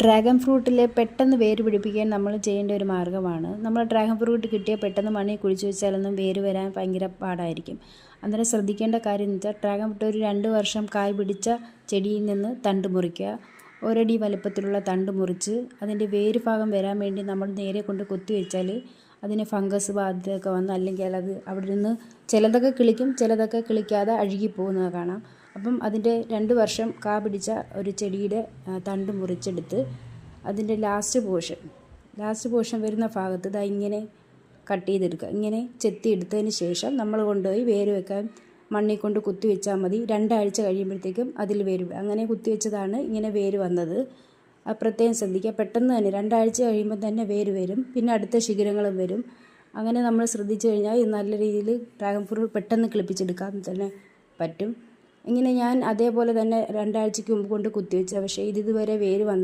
Dragon ഫ്രൂട്ടിൽ പെട്ടെന്ന് വേര് പിടിപ്പിക്കാൻ നമ്മൾ ചെയ്യേണ്ട ഒരു മാർഗ്ഗമാണ്. നമ്മൾ ഡ്രാഗൺ ഫ്രൂട്ട് കിട്ടിയാൽ പെട്ടെന്ന് മണ്ണിൽ കുഴിച്ച് വെച്ചാലൊന്നും വേര് വരാൻ ഭയങ്കര പാടായിരിക്കും. അന്നേരം ശ്രദ്ധിക്കേണ്ട കാര്യം എന്ന് വെച്ചാൽ ഡ്രാഗൺ ഫ്രൂട്ട് ഒരു 2 വർഷം കായ് പിടിച്ച ചെടിയിൽ നിന്ന് തണ്ട് മുറിക്കുക. ഒരടി വലുപ്പത്തിലുള്ള തണ്ട് മുറിച്ച് അതിൻ്റെ വേര് ഭാഗം വരാൻ വേണ്ടി നമ്മൾ നേരെ കൊണ്ട് കുത്തി വെച്ചാൽ അതിന് ഫംഗസ് ബാധയൊക്കെ വന്ന് അല്ലെങ്കിൽ അത് അവിടെ നിന്ന് ചിലതൊക്കെ കിളിക്കും, ചിലതൊക്കെ കിളിക്കാതെ അഴുകി പോകുന്നത് കാണാം. അപ്പം അതിൻ്റെ 2 വർഷം കാ പിടിച്ച ഒരു ചെടിയുടെ തണ്ട് മുറിച്ചെടുത്ത് അതിൻ്റെ ലാസ്റ്റ് പോർഷൻ വരുന്ന ഭാഗത്ത് ഇതാ ഇങ്ങനെ കട്ട് ചെയ്തെടുക്കുക. ഇങ്ങനെ ചെത്തിയെടുത്തതിന് ശേഷം നമ്മൾ കൊണ്ടുപോയി വേര് വെക്കാൻ മണ്ണിൽ കൊണ്ട് കുത്തി വെച്ചാൽ മതി. 2 ആഴ്ച കഴിയുമ്പോഴത്തേക്കും അതിൽ വേര്. അങ്ങനെ കുത്തി വെച്ചതാണ് ഇങ്ങനെ വേര് വന്നത്. പ്രത്യേകം ശ്രദ്ധിക്കുക. പെട്ടെന്ന് തന്നെ 2 ആഴ്ച കഴിയുമ്പോൾ തന്നെ വേര് വരും. പിന്നെ അടുത്ത ശിഖരങ്ങളും വരും. അങ്ങനെ നമ്മൾ ശ്രദ്ധിച്ചു കഴിഞ്ഞാൽ നല്ല രീതിയിൽ ഡ്രാഗൺ ഫ്രൂട്ട് പെട്ടെന്ന് കിളിപ്പിച്ചെടുക്കാൻ തന്നെ പറ്റും. ഇങ്ങനെ ഞാൻ അതേപോലെ തന്നെ 2 ആഴ്ചയ്ക്ക് മുമ്പ് കൊണ്ട് കുത്തിവെച്ച, പക്ഷേ ഇതുവരെ വേര് വന്നില്ല.